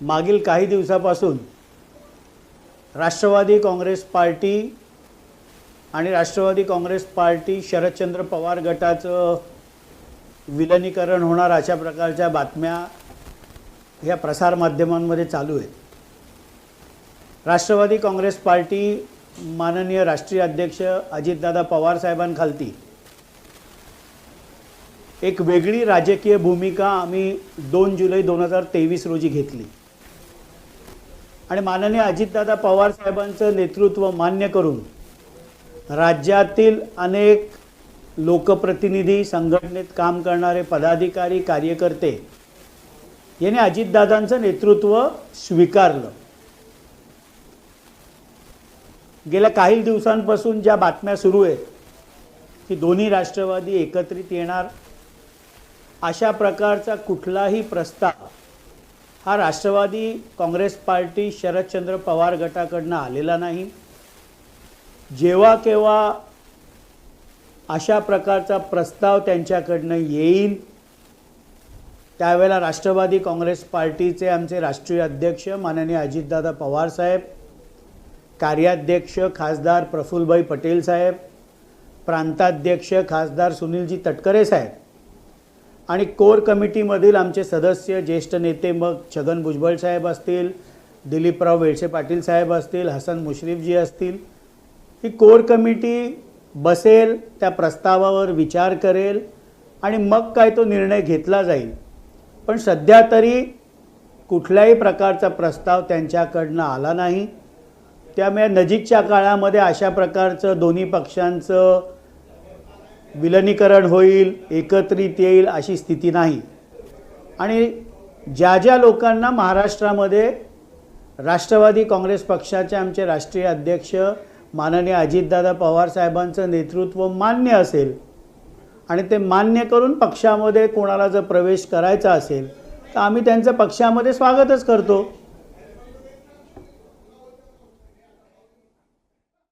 मागील काही दिवसापासून राष्ट्रवादी काँग्रेस पार्टी आणि राष्ट्रवादी काँग्रेस पार्टी शरदचंद्र पवार गटाचं विलीनीकरण होणार अशा प्रकारच्या बातम्या ह्या प्रसार माध्यमांमध्ये चालू आहेत। राष्ट्रवादी काँग्रेस पार्टी माननीय राष्ट्रीय अध्यक्ष अजितदादा पवार साहेबांखालती एक वेगळी राजकीय भूमिका आम्ही 2 जुलै 2023 रोजी घेतली आणि माननीय अजितदादा पवार साहेबांचं नेतृत्व मान्य करून राज्यातील अनेक लोकप्रतिनिधी, संघटनेत काम करणारे पदाधिकारी, कार्यकर्ते यांनी अजितदादांचं नेतृत्व स्वीकारलं। गेल्या काही दिवसांपासून ज्या बातम्या सुरू आहेत की दोन्ही राष्ट्रवादी एकत्रित येणार अशा प्रकारचा कुठलाही प्रस्ताव हा राष्ट्रवादी काँग्रेस पार्टी शरदचंद्र पवार गटाकडून आलेला नाही। जेव्हा केव्हा अशा प्रकारचा प्रस्ताव त्यांच्याकडून येईल त्यावेळेला राष्ट्रवादी काँग्रेस पार्टीचे आमचे राष्ट्रीय अध्यक्ष माननीय अजितदादा पवार साहेब, कार्याध्यक्ष खासदार प्रफुल्लभाई पटेल साहेब, प्रांताध्यक्ष खासदार सुनीलजी तटकरे साहेब आणि कोर कमिटीमधील आमचे सदस्य ज्येष्ठ नेते मग छगन भुजबळ साहेब असतील, दिलीपराव वळसे पाटील साहेब असतील, हसन मुश्रीफजी असतील, ही कोर कमिटी बसेल, त्या प्रस्तावावर विचार करेल आणि मग काय तो निर्णय घेतला जाईल। पण सध्या तरी कुठल्याही प्रकारचा प्रस्ताव त्यांच्याकडनं आला नाही। त्यामुळे नजीकच्या काळामध्ये अशा प्रकारचं दोन्ही पक्षांचं विलीनीकरण होईल, एकत्रित येईल अशी स्थिती नाही। आणि ज्या ज्या लोकांना महाराष्ट्रामध्ये राष्ट्रवादी काँग्रेस पक्षाचे आमचे राष्ट्रीय अध्यक्ष माननीय अजितदादा पवार साहेबांचं नेतृत्व मान्य असेल आणि ते मान्य करून पक्षामध्ये कोणाला जर प्रवेश करायचा असेल तर आम्ही त्यांचं पक्षामध्ये स्वागतच करतो।